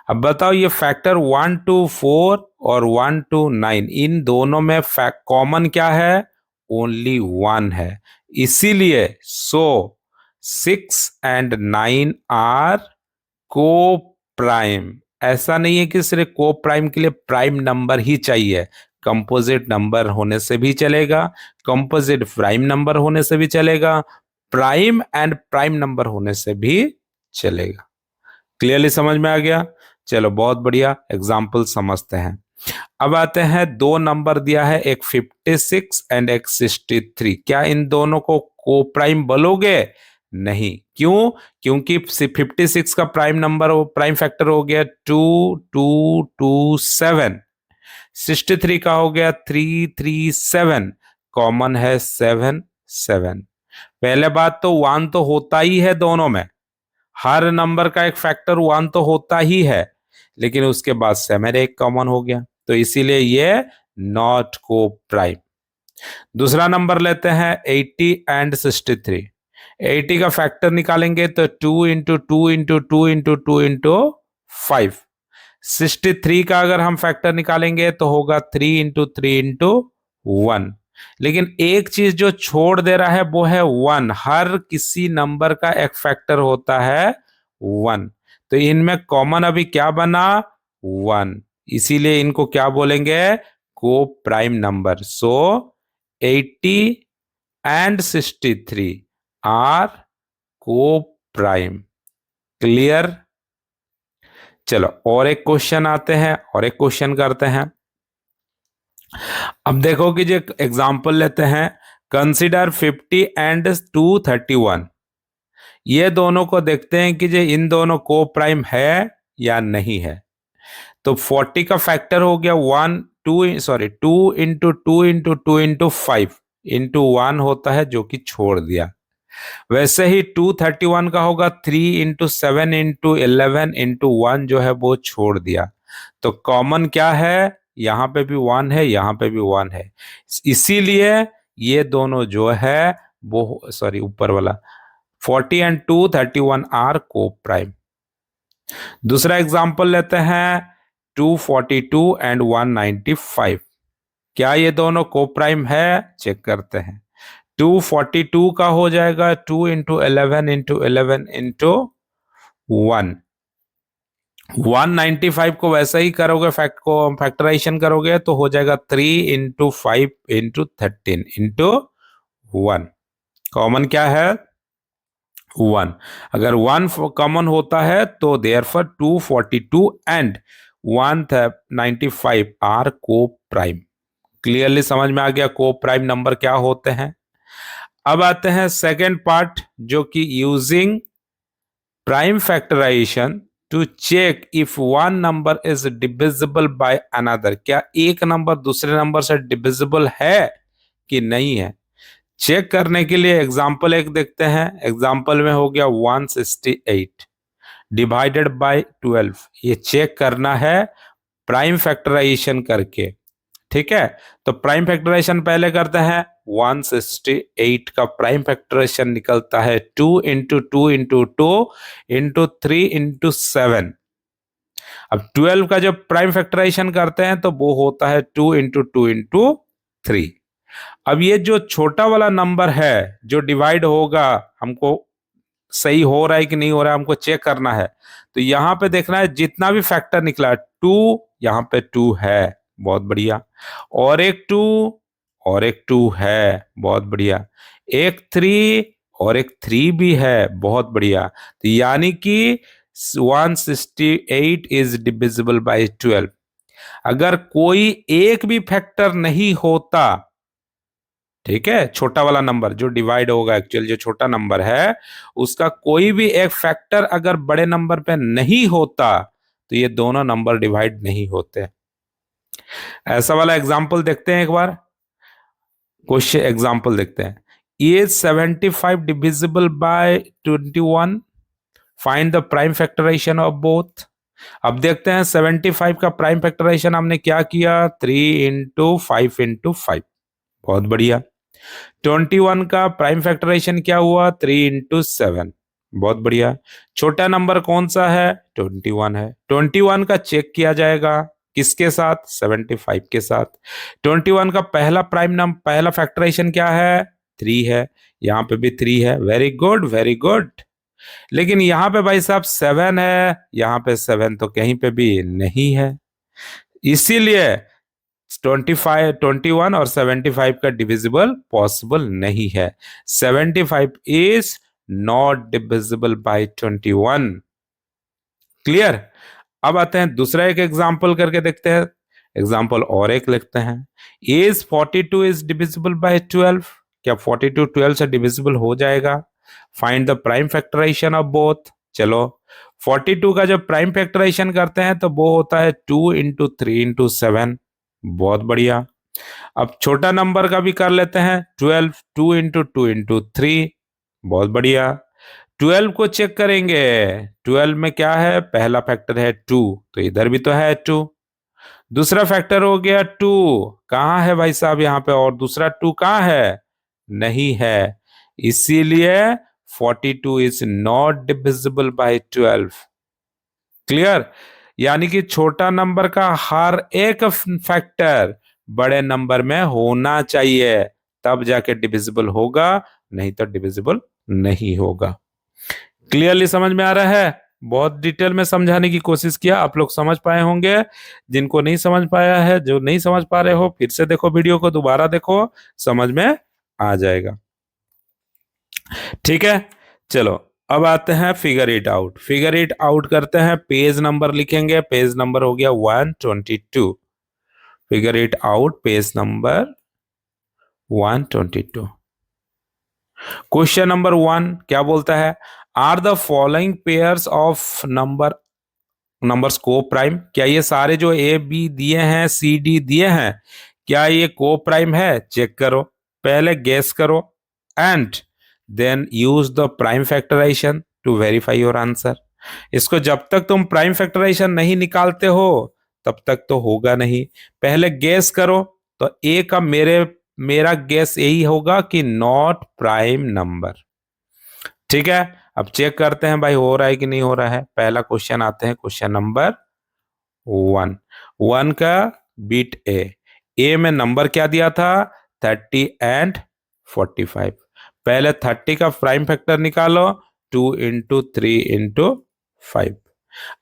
अब बताओ ये फैक्टर 1 टू 4 और 1 टू 9 इन दोनों में कॉमन क्या है ओनली 1 है, इसीलिए 6 एंड 9 आर को प्राइम। ऐसा नहीं है कि सिर्फ को प्राइम के लिए प्राइम नंबर ही चाहिए, कंपोजिट नंबर होने से भी चलेगा, कंपोजिट प्राइम नंबर होने से भी चलेगा, प्राइम एंड प्राइम नंबर होने से भी चलेगा। क्लियरली समझ में आ गया। चलो बहुत बढ़िया, एग्जाम्पल समझते हैं। अब आते हैं, दो नंबर दिया है, एक 56 एंड एक 63। क्या इन दोनों को प्राइम बोलोगे? नहीं। क्यों? क्योंकि 56 का प्राइम नंबर प्राइम फैक्टर हो गया 2 2 2 7, 63 का हो गया 3 3 7, कॉमन है 7 7। पहले बात तो 1 तो होता ही है दोनों में, हर नंबर का एक फैक्टर 1 तो होता ही है, लेकिन उसके बाद 7 एक कॉमन हो गया, तो इसीलिए ये नॉट को प्राइम। दूसरा नंबर लेते हैं 80 एंड 63। 80 का फैक्टर निकालेंगे तो 2 इंटू 2 इंटू 2 इंटू 2 इंटू 5। 63 का अगर हम फैक्टर निकालेंगे तो होगा 3 इंटू 3 इंटू 1। लेकिन एक चीज जो छोड़ दे रहा है वो है 1। हर किसी नंबर का एक फैक्टर होता है 1, तो इनमें कॉमन अभी क्या बना 1, इसीलिए इनको क्या बोलेंगे coprime number. So 80 and 63 are coprime. Clear. चलो और एक क्वेश्चन आते हैं, और एक क्वेश्चन करते हैं। अब देखो कि जो एग्जांपल लेते हैं, कंसीडर 50 एंड 231। ये दोनों को देखते हैं कि जो इन दोनों को प्राइम है या नहीं है। तो 40 का फैक्टर हो गया 2 इंटू 2 इंटू 2 इंटू 5 इंटू 1 होता है, जो कि छोड़ दिया। वैसे ही 231 का होगा 3 इंटू 7 इंटू 11 इंटू 1, जो है वो छोड़ दिया। तो कॉमन क्या है, यहां पे भी 1 है, यहां पे भी 1 है, इसीलिए ये दोनों जो है वो, सॉरी ऊपर वाला 40 एंड 231 आर को प्राइम। दूसरा एग्जांपल लेते हैं 242 एंड 195। क्या ये दोनों को प्राइम है? चेक करते हैं। 242 का हो जाएगा 2 इंटू 11 इंटू 11 इंटू 1। 195 को वैसे ही करोगे, फैक्टराइजेशन करोगे तो हो जाएगा 3 इंटू 5 इंटू 13 इंटू 1। कॉमन क्या है 1। अगर 1 कॉमन होता है तो देयरफॉर 242 एंड 195 आर को प्राइम। क्लियरली समझ में आ गया को प्राइम नंबर क्या होते हैं। अब आते हैं सेकेंड पार्ट, जो कि using prime factorization to check if one number is divisible by another. क्या एक नंबर दूसरे नंबर से डिविजिबल है कि नहीं है, चेक करने के लिए एग्जाम्पल एक देखते हैं। एग्जाम्पल में हो गया 168 डिवाइडेड बाय 12। ये चेक करना है प्राइम फैक्टराइजेशन करके, ठीक है। तो प्राइम फैक्टराइजेशन पहले करते हैं। 168 का प्राइम फैक्टराइजेशन निकलता है 2 इंटू 2 इंटू 2 इंटू 3 इंटू 7। अब 12 का जब प्राइम फैक्टराइजेशन करते हैं तो वो होता है 2 इंटू 2 इंटू 3। अब ये जो छोटा वाला नंबर है जो डिवाइड होगा, हमको सही हो रहा है कि नहीं हो रहा है हमको चेक करना है। तो यहां पे देखना है जितना भी फैक्टर निकला 2, यहां पे 2 है, बहुत बढ़िया। और एक 2, और एक 2 है, बहुत बढ़िया। एक 3 और एक 3 भी है। बहुत बढ़िया। तो यानी कि 168 इज डिविजिबल बाय 12। अगर कोई एक भी फैक्टर नहीं होता, ठीक है, छोटा वाला नंबर जो डिवाइड होगा, एक्चुअल जो छोटा नंबर है उसका कोई भी एक फैक्टर अगर बड़े नंबर पे नहीं होता तो ये दोनों नंबर डिवाइड नहीं होते। ऐसा वाला एग्जाम्पल देखते हैं एक बार। क्वेश्चन एग्जाम्पल देखते हैं। Is 75 divisible by 21? Find the prime factorization of both. अब देखते हैं 75 का प्राइम फैक्टराइजेशन हमने क्या किया, 3 × 5 × 5। बहुत बढ़िया। 21 का प्राइम फैक्टराइजेशन क्या हुआ, 3 × 7। बहुत बढ़िया। छोटा नंबर कौन सा है, 21 है। 21 का चेक किया जाएगा किसके साथ, 75 के साथ। 21 का पहला प्राइम नंबर, पहला फैक्टराइजेशन क्या है, 3 है। यहाँ पे भी 3 है। Very good, very good. लेकिन यहाँ पे भाई साहब 7 है, यहाँ पे 7 तो कहीं पे भी नहीं है। इसीलिए 21 और 75 का डिविजिबल पॉसिबल नहीं है। 75 is not divisible by 21। Clear. अब आते हैं दूसरा एक एग्जांपल करके देखते हैं। एग्जांपल और एक लिखते हैं। Is 42 is divisible by 12? क्या 42 12 से डिविजिबल हो जाएगा? Find the prime factorization of both. चलो 42 का जब प्राइम फैक्टराइजेशन करते हैं तो वो होता है 2 × 3 × 7। बहुत बढ़िया। अब छोटा नंबर का भी कर लेते हैं। 12 2 × 2 × 3। बहुत बढ़िया। 12 को चेक करेंगे। 12 में क्या है, पहला फैक्टर है 2, तो इधर भी तो है 2। दूसरा फैक्टर हो गया 2, कहाँ है भाई साहब यहाँ पे, और दूसरा 2 कहाँ है, नहीं है। इसीलिए 42 is not divisible by 12। Clear. यानी कि छोटा नंबर का हर एक फैक्टर बड़े नंबर में होना चाहिए, तब जाके डिविजिबल होगा, नहीं तो डिविजिबल नहीं होगा। क्लियरली समझ में आ रहा है? बहुत डिटेल में समझाने की कोशिश किया, आप लोग समझ पाए होंगे। जिनको नहीं समझ पाया है, जो नहीं समझ पा रहे हो, फिर से देखो वीडियो को, दोबारा देखो, समझ में आ जाएगा। ठीक है, चलो अब आते हैं figure it out. Figure it out करते हैं। पेज नंबर लिखेंगे। पेज नंबर हो गया 122। Figure it out, page number 122। Question number 1 क्या बोलता है, are the following pairs of numbers coprime? क्या ये सारे जो ए बी दिए हैं, सी डी दिए हैं, क्या ये को प्राइम है? चेक करो, पहले गेस करो, and then use the prime factorization to verify your answer. इसको जब तक तुम प्राइम फैक्टराइजेशन नहीं निकालते हो तब तक तो होगा नहीं। पहले गेस करो, तो ए का मेरा गेस यही होगा कि नॉट प्राइम नंबर। ठीक है, अब चेक करते हैं भाई हो रहा है कि नहीं हो रहा है। पहला क्वेश्चन आते हैं, क्वेश्चन नंबर 1 का बीट ए में नंबर क्या दिया था, 30 एंड 45। पहले 30 का प्राइम फैक्टर निकालो, 2 × 3 × 5।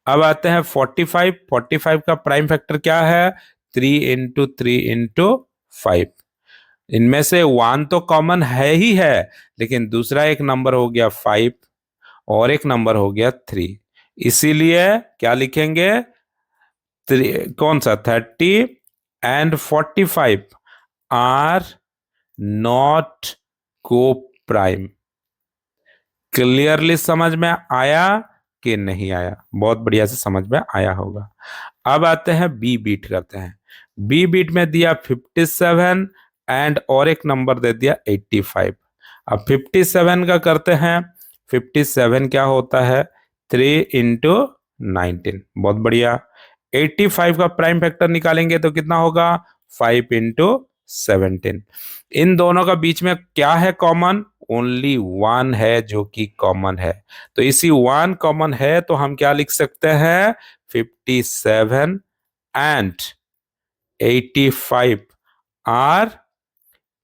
अब आते हैं 45। 45 का प्राइम फैक्टर क्या है, 3 × 3 × 5। इनमें से 1 तो कॉमन है ही है, लेकिन दूसरा एक नंबर हो गया 5 और एक नंबर हो गया 3। इसीलिए क्या लिखेंगे, कौन सा, 30 एंड 45 आर नॉट को प्राइम। क्लियरली समझ में आया कि नहीं आया? बहुत बढ़िया से समझ में आया होगा। अब आते हैं बी बीट करते हैं। बी बीट में दिया 57 एंड और एक नंबर दे दिया 85। अब 57 का करते हैं। 57 क्या होता है, 3 × 19। बहुत बढ़िया। 85 का प्राइम फैक्टर निकालेंगे तो कितना होगा, 5 × 17। इन दोनों का बीच में क्या है कॉमन, ओनली 1 है जो कि कॉमन है। तो इसी 1 कॉमन है तो हम क्या लिख सकते हैं, 57 एंड 85 आर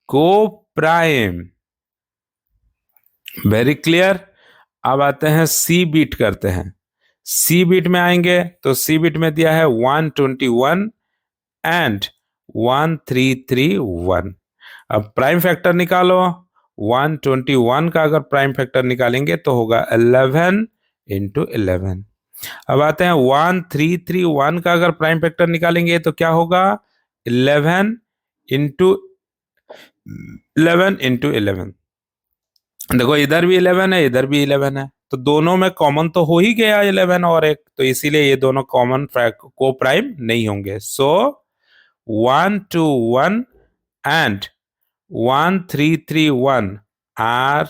को प्राइम। Very clear. अब आते हैं सी बीट करते हैं। सी बीट में आएंगे तो सी बीट में दिया है 121 एंड 1331। अब प्राइम फैक्टर निकालो, 121 का अगर प्राइम फैक्टर निकालेंगे तो होगा 11 इंटू 11। अब आते हैं 1331 का अगर प्राइम फैक्टर निकालेंगे तो क्या होगा 11 इंटू 11। देखो इधर भी 11 है, इधर भी 11 है, तो दोनों में कॉमन तो हो ही गया 11 और एक, तो इसीलिए ये दोनों कॉमन को प्राइम नहीं होंगे। सो 121 and 1331 are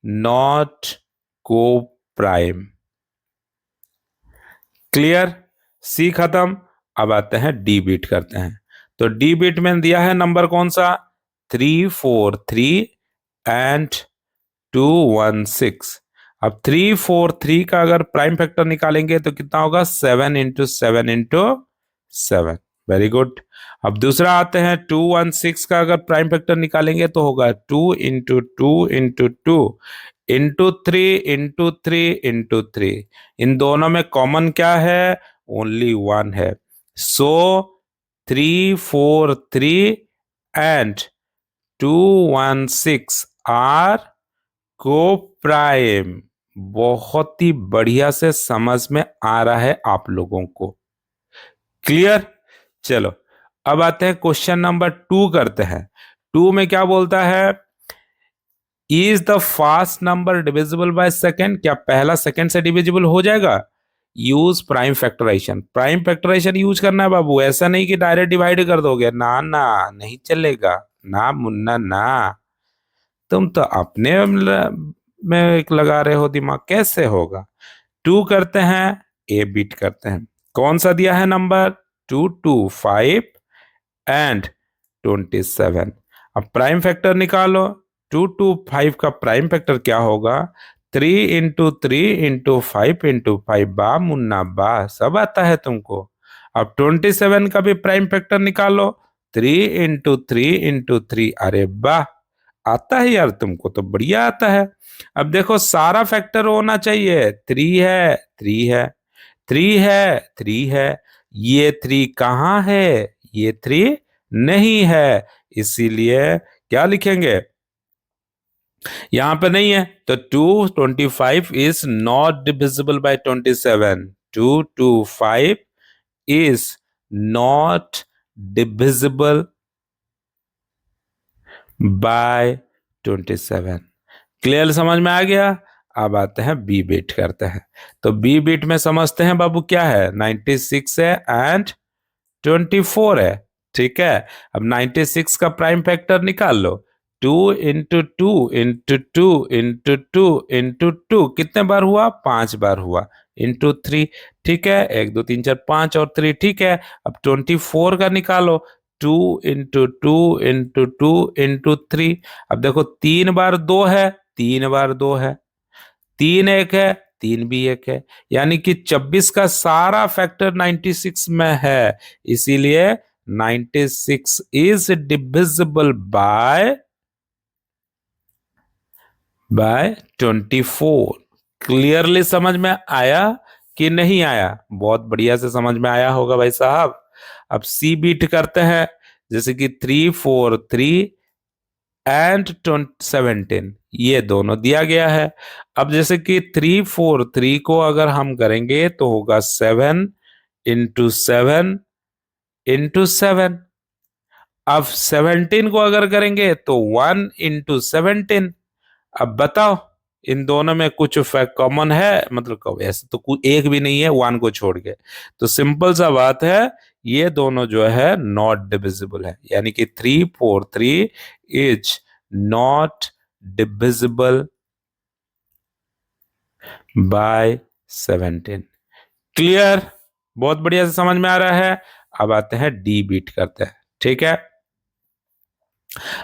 not coprime. Clear, सी खत्म। अब आते हैं डी बीट करते हैं। तो डी बीट में दिया है नंबर कौन सा 343 एंड 216। अब 343 का अगर प्राइम फैक्टर निकालेंगे तो कितना होगा 7 इंटू 7 इंटू 7। Very good. अब दूसरा आते हैं 216 का अगर प्राइम फैक्टर निकालेंगे तो होगा 2 इंटू 2 इंटू 2 इंटू 3 इंटू 3। इन दोनों में कॉमन क्या है ओनली 1 है। सो 343 एंड 216 आर को प्राइम। बहुत ही बढ़िया से समझ में आ रहा है आप लोगों को। क्लियर। चलो अब आते हैं क्वेश्चन नंबर 2 करते हैं। 2 में क्या बोलता है is the first number divisible by second. क्या पहला सेकेंड से डिविजिबल हो जाएगा। Use prime factorization. Prime factorization use करना है बाबू, ऐसा नहीं कि डायरेक्ट डिवाइड कर दोगे, ना ना नहीं चलेगा, ना मुन्ना ना। तुम तो अपने में एक लगा रहे हो दिमाग, कैसे होगा। 2 करते हैं, ए बीट करते हैं। कौन सा दिया है नंबर 225 एंड 27। अब प्राइम फैक्टर निकालो। 225 का प्राइम फैक्टर क्या होगा 3 इंटू 3 इंटू 5 इंटू 5। बा मुन्ना बा, सब आता है तुमको। अब 27 का भी प्राइम फैक्टर निकालो। 3 इंटू 3 इंटू 3। अरे वाह, आता है यार, तुमको तो बढ़िया आता है। अब देखो सारा फैक्टर होना चाहिए। 3 है, 3 है, 3 है, 3 है। ये 3 कहाँ है, ये 3 नहीं है, इसीलिए क्या लिखेंगे यहां पे नहीं है। तो 225 is not divisible by 27। 225 is not divisible by 27। Clear, समझ में आ गया। अब आते हैं बी बीट करते हैं। तो बी बीट में समझते हैं बाबू क्या है 96 है एंड 24 है। ठीक है, अब 96 का प्राइम फैक्टर निकाल लो। 2 इंटू 2 इंटू 2 इंटू 2 कितने बार हुआ 5 बार हुआ इंटू 3। ठीक है, 1 2 3 4 5 और 3। ठीक है, अब 24 का निकालो। 2 इंटू 2 इंटू 2 इंटू 3। अब देखो 3 बार 2 है, 3 बार 2 है, 3 एक है, 3 भी एक है, यानी कि 26 का सारा फैक्टर 96 में है। इसीलिए 96 इज डिविजिबल बाय 24। क्लियरली समझ में आया कि नहीं आया। बहुत बढ़िया से समझ में आया होगा भाई साहब। अब सी बीट करते हैं, जैसे कि 343 एंड 17 ये दोनों दिया गया है। अब जैसे कि 343 को अगर हम करेंगे तो होगा 7 इंटू 7 इंटू 7। अब 17 को अगर करेंगे तो 1 इंटू 17। अब बताओ इन दोनों में कुछ फैक्ट कॉमन है, मतलब ऐसे तो कुछ एक भी नहीं है 1 को छोड़ के। तो सिंपल सा बात है, ये दोनों जो है नॉट डिविजिबल है, यानी कि 343 is not divisible by 17। Clear, बहुत बढ़िया से समझ में आ रहा है। अब आते हैं डी बीट करते हैं। ठीक है,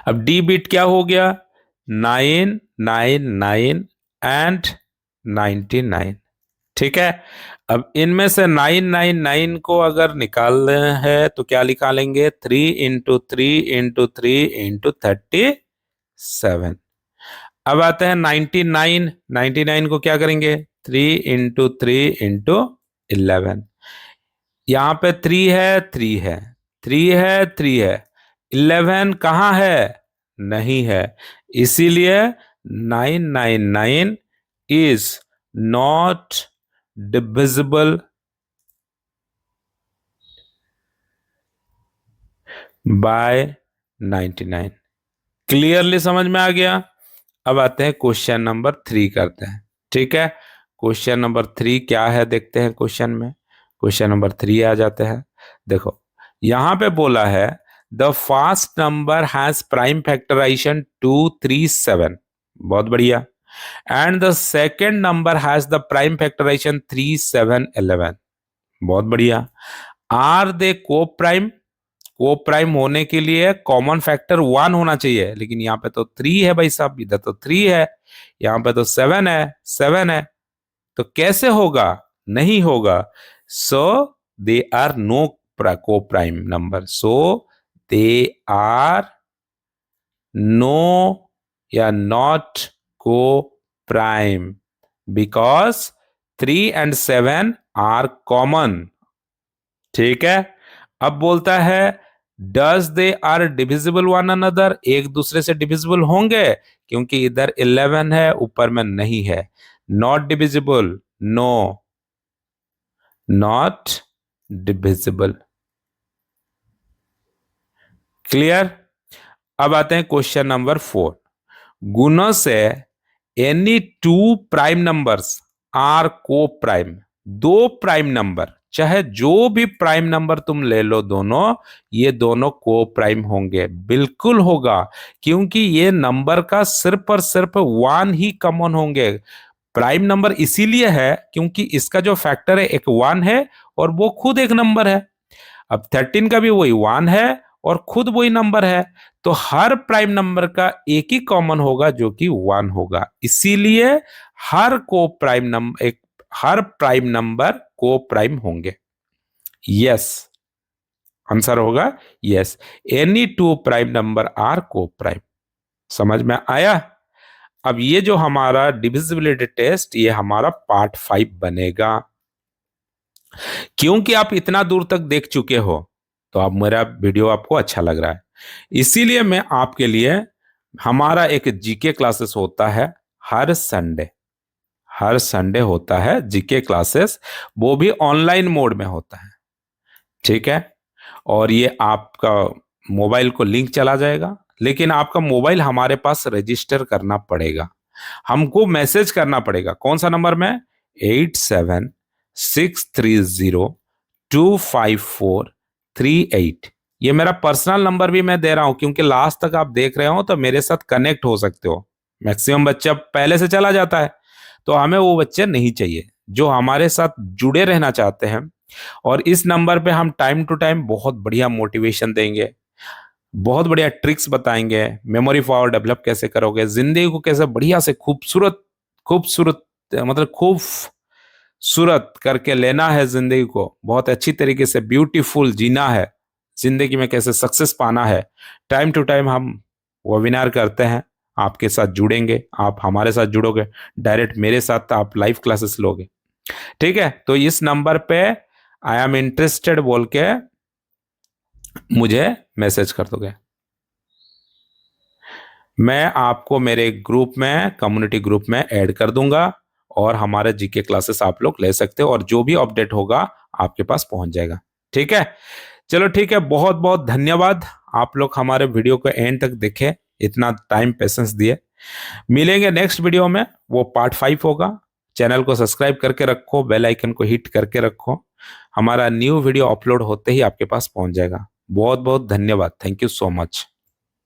अब डी बीट क्या हो गया 999 एंड 99। ठीक है, अब इनमें से 999 को अगर निकालना है तो क्या निकालेंगे 3 इंटू 3 इंटू 3 इंटू 37। अब आते हैं 99। 99 को क्या करेंगे 3 इंटू 3 इंटू 11। यहां पे 3 है, 3 है, 3 है, 3 है। 11 कहाँ है, नहीं है, इसीलिए 999 is not divisible by 99। Clearly समझ में आ गया। अब आते हैं क्वेश्चन नंबर 3 करते हैं। ठीक है, क्वेश्चन नंबर 3 क्या है देखते हैं। क्वेश्चन में क्वेश्चन नंबर 3 आ जाते हैं। देखो यहां पे बोला है the first number has prime factorization 237। बहुत बढ़िया। And the second number has the prime factorization 3711। बहुत बढ़िया। आर दे को प्राइम? को प्राइम होने के लिए कॉमन फैक्टर 1 होना चाहिए, लेकिन यहाँ पे तो 3 है भाई साहब, इधर तो 3 है, यहाँ पे तो 7 है, 7 है, तो कैसे होगा? नहीं होगा। So they are no coprime number, so they are no या not coprime because 3 and 7 are common. ठीक है, अब बोलता है does they are divisible one another? एक दूसरे से डिविजिबल होंगे, क्योंकि इधर 11 है, ऊपर में नहीं है। Not divisible, no, not divisible. Clear. अब आते हैं क्वेश्चन नंबर 4। गुणों से any two prime numbers are coprime. दो प्राइम नंबर, चाहे जो भी प्राइम नंबर तुम ले लो, दोनों, ये दोनों को प्राइम होंगे। बिल्कुल होगा, क्योंकि ये नंबर का सिर्फ और सिर्फ 1 ही कॉमन होंगे। प्राइम नंबर इसीलिए है क्योंकि इसका जो फैक्टर है एक 1 है और वो खुद एक नंबर है। अब 13 का भी वही 1 है और खुद वही नंबर है, तो हर प्राइम नंबर का एक ही कॉमन होगा जो कि 1 होगा। इसीलिए हर प्राइम नंबर को प्राइम होंगे। यस, आंसर होगा yes, any two prime number are coprime. समझ में आया। अब ये जो हमारा डिविजिबिलिटी टेस्ट, ये हमारा पार्ट 5 बनेगा। क्योंकि आप इतना दूर तक देख चुके हो, तो अब मेरा वीडियो आपको अच्छा लग रहा है, इसीलिए मैं आपके लिए, हमारा एक जीके क्लासेस होता है हर संडे। हर संडे होता है जीके क्लासेस, वो भी ऑनलाइन मोड में होता है। ठीक है, और ये आपका मोबाइल को लिंक चला जाएगा, लेकिन आपका मोबाइल हमारे पास रजिस्टर करना पड़ेगा। हमको मैसेज करना पड़ेगा। कौन सा नंबर में? 8763025438। ये मेरा पर्सनल नंबर भी मैं दे रहा हूं, क्योंकि लास्ट तक आप देख रहे हो तो मेरे साथ कनेक्ट हो सकते हो। मैक्सिमम बच्चा पहले से चला जाता है, तो हमें वो बच्चे नहीं चाहिए जो हमारे साथ जुड़े रहना चाहते हैं। और इस नंबर पे हम टाइम टू टाइम बहुत बढ़िया मोटिवेशन देंगे, बहुत बढ़िया ट्रिक्स बताएंगे, मेमोरी पावर डेवलप कैसे करोगे, जिंदगी को कैसे बढ़िया से खूबसूरत खूबसूरत मतलब खूबसूरत करके लेना है, जिंदगी को बहुत अच्छी तरीके से ब्यूटीफुल जीना है, जिंदगी में कैसे सक्सेस पाना है। टाइम टू टाइम हम वेबिनार करते हैं, आपके साथ जुड़ेंगे, आप हमारे साथ जुड़ोगे, डायरेक्ट मेरे साथ आप लाइव क्लासेस लोगे। ठीक है, तो इस नंबर पे आई एम इंटरेस्टेड बोल के मुझे मैसेज कर दोगे। मैं आपको मेरे ग्रुप में, कम्युनिटी ग्रुप में ऐड कर दूंगा, और हमारे जीके क्लासेस आप लोग ले सकते हो, और जो भी अपडेट होगा आपके पास पहुंच जाएगा। ठीक है, चलो ठीक है, बहुत बहुत धन्यवाद। आप लोग हमारे वीडियो को एंड तक देखे, इतना टाइम पेशेंस दिए। मिलेंगे नेक्स्ट वीडियो में, वो पार्ट 5 होगा। चैनल को सब्सक्राइब करके रखो, बेल आइकन को हिट करके रखो, हमारा न्यू वीडियो अपलोड होते ही आपके पास पहुंच जाएगा। बहुत बहुत धन्यवाद, थैंक यू सो मच।